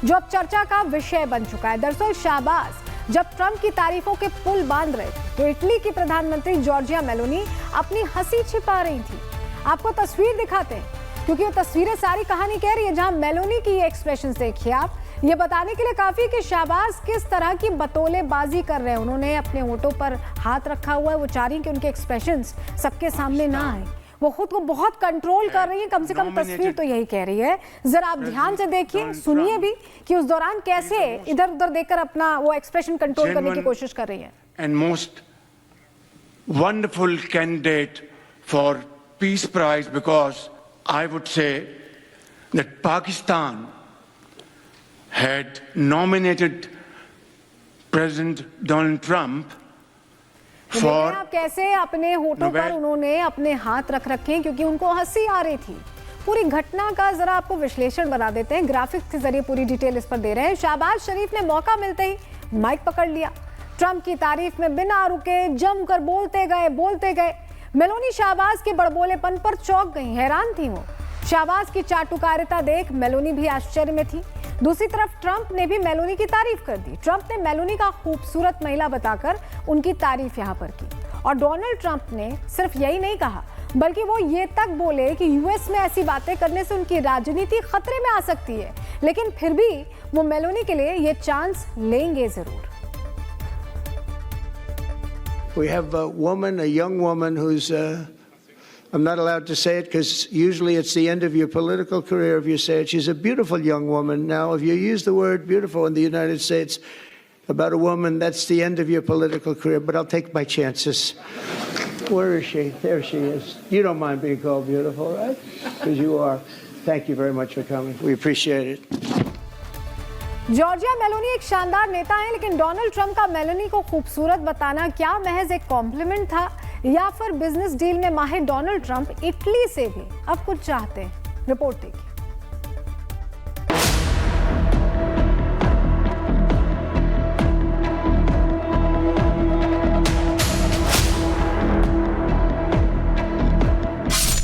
जो अब चर्चा का विषय बन चुका है। दरअसल शाहबाज जब ट्रंप की तारीफों के पुल बांध रहे थे तो इटली की प्रधानमंत्री जॉर्जिया मेलोनी अपनी हंसी छिपा रही थी। आपको तस्वीर दिखाते हैं क्योंकि ये तस्वीरें सारी कहानी कह रही है। जहां मेलोनी की ये एक्सप्रेशन देखिए आप, ये बताने के लिए काफी कि शाहबाज किस तरह की बतौलेबाजी कर रहे हैं। उन्होंने अपने होठों पर हाथ रखा हुआ है, वो चाह रही कि उनके एक्सप्रेशंस सबके सामने ना आए। वो खुद को बहुत कंट्रोल कर रही है, कम से कम तस्वीर तो यही कह रही है। जरा आप ध्यान से देखिए, सुनिए भी कि उस दौरान कैसे इधर उधर देखकर अपना वो एक्सप्रेशन कंट्रोल करने की कोशिश कर रही है। And most wonderful candidate for peace prize, because I would say that Pakistan had nominated President Donald Trump for आप कैसे अपने होठों पर उन्होंने अपने हाथ रख रखे हैं क्योंकि उनको हंसी आ रही थी। पूरी घटना का जरा आपको विश्लेषण बना देते हैं, ग्राफिक्स के जरिए पूरी डिटेल इस पर दे रहे हैं। शाहबाज शरीफ ने मौका मिलते ही माइक पकड़ लिया, ट्रंप की तारीफ में बिना रुके जमकर बोलते गए। मेलोनी शाहबाज के बड़बोलेपन पर चौंक गई, हैरान थी वो। शाहबाज की चाटुकारिता देख मेलोनी भी आश्चर्य में थी। दूसरी तरफ ट्रंप ने भी मेलोनी की तारीफ कर दी। ट्रंप ने मेलोनी का खूबसूरत महिला बताकर उनकी तारीफ यहां पर की। और डोनाल्ड ट्रंप ने सिर्फ यही नहीं कहा, बल्कि वो ये तक बोले कि यूएस में ऐसी बातें करने से उनकी राजनीति खतरे में आ सकती है, लेकिन फिर भी वो मेलोनी के लिए ये चांस लेंगे जरूर। We have a woman, a young woman who's, I'm not allowed to say it because usually it's the end of your political career if you say it. She's a beautiful young woman. Now, if you use the word beautiful in the United States about a woman, that's the end of your political career, but I'll take my chances. Where is she? There she is. You don't mind being called beautiful, right? Because you are. Thank you very much for coming. We appreciate it. Giorgia Meloni एक शानदार नेता है, लेकिन Donald Trump का Meloni को खूबसूरत बताना क्या महज एक कॉम्प्लीमेंट था या फिर बिजनेस डील में माहिर डोनाल्ड ट्रंप इटली से भी अब कुछ चाहते हैं? रिपोर्ट देखिए।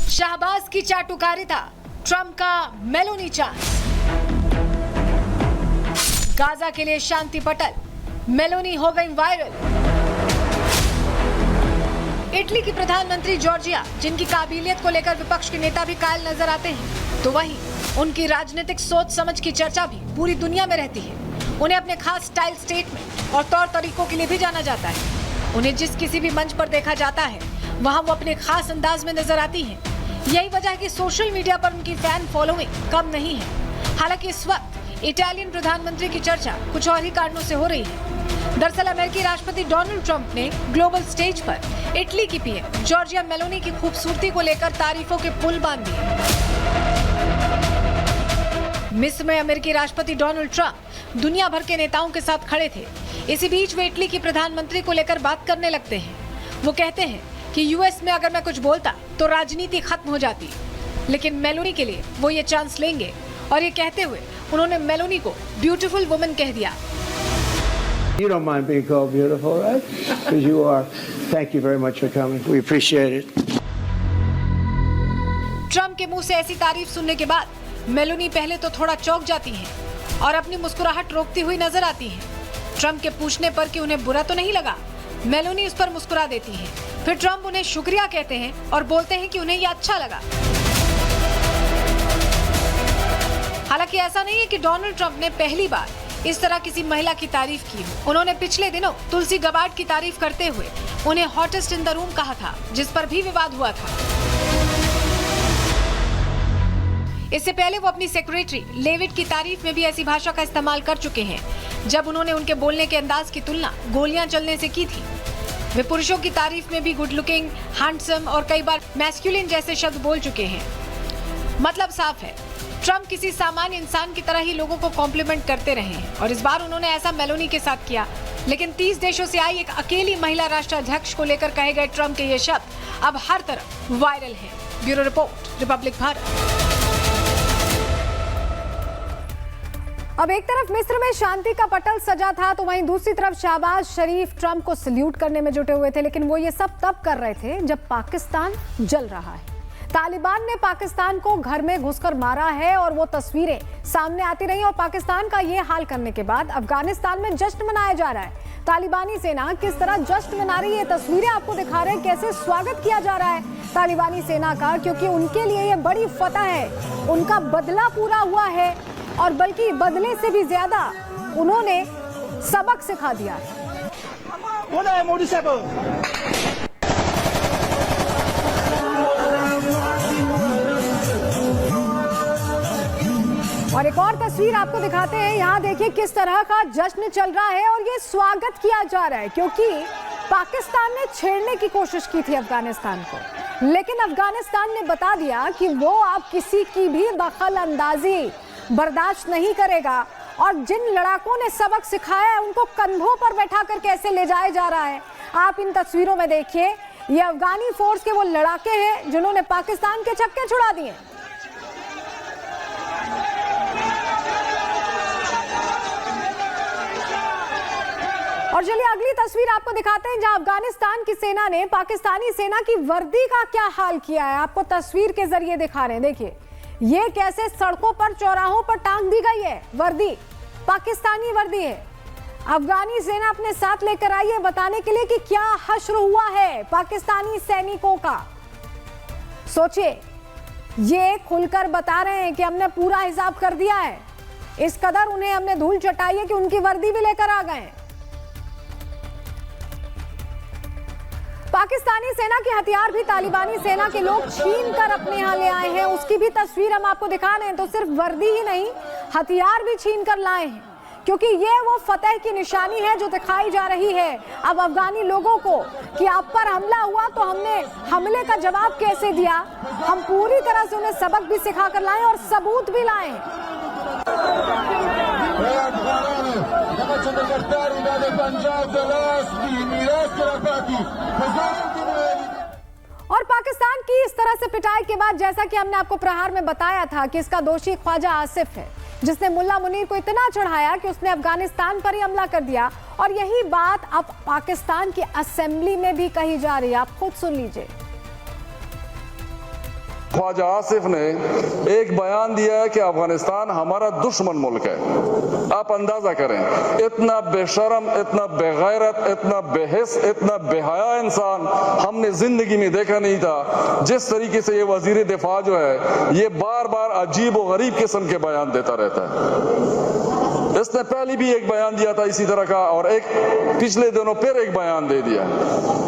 शाहबाज की चाटुकारिता, ट्रंप का मेलोनी चांस। गाजा के लिए शांति पटल, मेलोनी हो गई वायरल। इटली की प्रधानमंत्री जॉर्जिया, जिनकी काबिलियत को लेकर विपक्ष के नेता भी कायल नजर आते हैं, तो वहीं उनकी राजनीतिक सोच समझ की चर्चा भी पूरी दुनिया में रहती है। उन्हें अपने खास स्टाइल, स्टेटमेंट और तौर तरीकों के लिए भी जाना जाता है। उन्हें जिस किसी भी मंच पर देखा जाता है वहां वो अपने खास अंदाज में नजर आती हैं। यही वजह है कि सोशल मीडिया पर उनकी फैन फॉलोइंग कम नहीं है। हालांकि इस वक्त इटालियन प्रधानमंत्री की चर्चा कुछ और ही कारणों से हो रही है। दरअसल अमेरिकी राष्ट्रपति डोनाल्ड ट्रंप ने ग्लोबल स्टेज पर इटली की पीएम जॉर्जिया मेलोनी की खूबसूरती को लेकर तारीफों के पुल बांध दिए। मिस्र में अमेरिकी राष्ट्रपति डोनाल्ड ट्रंप दुनिया भर के नेताओं के साथ खड़े थे। इसी बीच वे इटली की प्रधानमंत्री को लेकर बात करने लगते हैं। वो कहते हैं कि यूएस में अगर मैं कुछ बोलता तो राजनीति खत्म हो जाती, लेकिन मेलोनी के लिए वो ये चांस लेंगे। और ये कहते हुए उन्होंने मेलोनी को ब्यूटीफुल वुमन कह दिया। You don't mind being called beautiful, right? Because you are. Thank you very much for coming. We appreciate it. Trump के मुंह से ऐसी तारीफ सुनने के बाद मेलोनी पहले तो थोड़ा चौंक जाती हैं और अपनी मुस्कुराहट रोकती हुई नजर आती हैं। ट्रंप के पूछने पर कि उन्हें बुरा तो नहीं लगा, मेलोनी उस पर मुस्कुरा देती हैं। फिर ट्रंप उन्हें शुक्रिया कहते हैं और बोलते हैं कि उन्हें यह अच्छा लगा। हालांकि ऐसा नहीं है कि डोनाल्ड ट्रंप ने पहली बार इस तरह किसी महिला की तारीफ की हो। उन्होंने पिछले दिनों तुलसी गबार्ड की तारीफ करते हुए उन्हें हॉटेस्ट इन द रूम कहा था, जिस पर भी विवाद हुआ था। इससे पहले वो अपनी सेक्रेटरी लेविट की तारीफ में भी ऐसी भाषा का इस्तेमाल कर चुके हैं, जब उन्होंने उनके बोलने के अंदाज की तुलना गोलियां चलने से की थी। वे पुरुषों की तारीफ में भी गुड लुकिंग, हैंडसम और कई बार मैस्कुलिन जैसे शब्द बोल चुके हैं। मतलब साफ है, ट्रंप किसी सामान्य इंसान की तरह ही लोगों को कॉम्प्लीमेंट करते रहे हैं और इस बार उन्होंने ऐसा मेलोनी के साथ किया। लेकिन 30 देशों से आई एक अकेली महिला राष्ट्राध्यक्ष को लेकर कहे गए ट्रंप के ये शब्द अब हर तरफ वायरल हैं। Bureau report, Republic Bharat. अब एक तरफ मिस्र में शांति का पटल सजा था, तो वहीं दूसरी तरफ शाहबाज शरीफ ट्रंप को सल्यूट करने में जुटे हुए थे। लेकिन वो ये सब तब कर रहे थे जब पाकिस्तान जल रहा है। तालिबान ने पाकिस्तान को घर में घुसकर मारा है और वो तस्वीरें सामने आती रही और पाकिस्तान का ये हाल करने के बाद अफगानिस्तान में जश्न मनाया जा रहा है। तालिबानी सेना किस तरह जश्न मना रही है, तस्वीरें आपको दिखा रहे हैं कैसे स्वागत किया जा रहा है तालिबानी सेना का, क्योंकि उनके लिए ये बड़ी फतह है। उनका बदला पूरा हुआ है और बल्कि बदले से भी ज्यादा उन्होंने सबक सिखा दिया है। और एक और तस्वीर आपको दिखाते हैं। यहाँ देखिए किस तरह का जश्न चल रहा है और ये स्वागत किया जा रहा है, क्योंकि पाकिस्तान ने छेड़ने की कोशिश की थी अफगानिस्तान को, लेकिन अफगानिस्तान ने बता दिया कि वो अब किसी की भी दखल अंदाजी बर्दाश्त नहीं करेगा। और जिन लड़ाकों ने सबक सिखाया है उनको कंधों पर बैठा कर कैसे ले जाया जा रहा है, आप इन तस्वीरों में देखिए। ये अफगानी फोर्स के वो लड़ाके हैं जिन्होंने पाकिस्तान के छक्के छुड़ा दिए। और चलिए अगली तस्वीर आपको दिखाते हैं, जहां अफगानिस्तान की सेना ने पाकिस्तानी सेना की वर्दी का क्या हाल किया है, आपको तस्वीर के जरिए दिखा रहे हैं। देखिए ये कैसे सड़कों पर चौराहों पर टांग दी गई है वर्दी, पाकिस्तानी वर्दी है। अफगानी सेना अपने साथ लेकर आई है बताने के लिए कि क्या हश्र हुआ है पाकिस्तानी सैनिकों का। सोचिए, ये खुलकर बता रहे हैं कि हमने पूरा हिसाब कर दिया है, इस कदर उन्हें हमने धूल चटाई है कि उनकी वर्दी भी लेकर आ गए। पाकिस्तानी सेना के हथियार भी तालिबानी सेना के लोग छीन कर अपने यहाँ ले आए हैं, उसकी भी तस्वीर हम आपको दिखा रहे हैं। तो सिर्फ वर्दी ही नहीं, हथियार भी छीन कर लाए हैं, क्योंकि ये वो फतह की निशानी है जो दिखाई जा रही है अब अफगानी लोगों को कि आप पर हमला हुआ तो हमने हमले का जवाब कैसे दिया। हम पूरी तरह से उन्हें सबक भी सिखा कर लाए और सबूत भी लाए हैं। और पाकिस्तान की इस तरह से पिटाई के बाद, जैसा कि हमने आपको प्रहार में बताया था कि इसका दोषी ख्वाजा आसिफ है, जिसने मुल्ला मुनीर को इतना चढ़ाया कि उसने अफगानिस्तान पर ही हमला कर दिया। और यही बात अब पाकिस्तान की असेंबली में भी कही जा रही है, आप खुद सुन लीजिए। ख्वाजा आसिफ ने एक बयान दिया है कि अफगानिस्तान हमारा दुश्मन मुल्क है। आप अंदाजा करें, इतना बेशरम, इतना बेगैरत, इतना बेहिस, इतना बेहया इंसान हमने जिंदगी में देखा नहीं था। जिस तरीके से ये वजीर दिफा जो है ये बार बार अजीब और गरीब किस्म के बयान देता रहता है। इसने पहले भी एक बयान दिया था इसी तरह का, और एक पिछले दिनों फिर एक बयान दे दिया।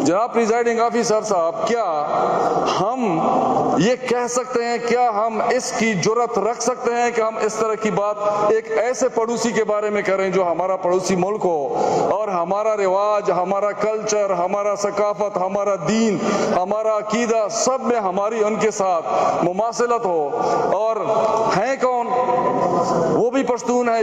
जनाब प्रिजाइडिंग ऑफिसर साहब, क्या हम ये कह सकते हैं, क्या हम इसकी जुर्रत रख सकते हैं कि हम इस तरह की बात एक ऐसे पड़ोसी के बारे में करें जो हमारा पड़ोसी मुल्क हो और हमारा रिवाज, हमारा कल्चर, हमारा सकाफत, हमारा दीन, हमारा अकीदा, सब में हमारी उनके साथ मुमासिलत हो। और हैं कौन? वो भी पश्तून है।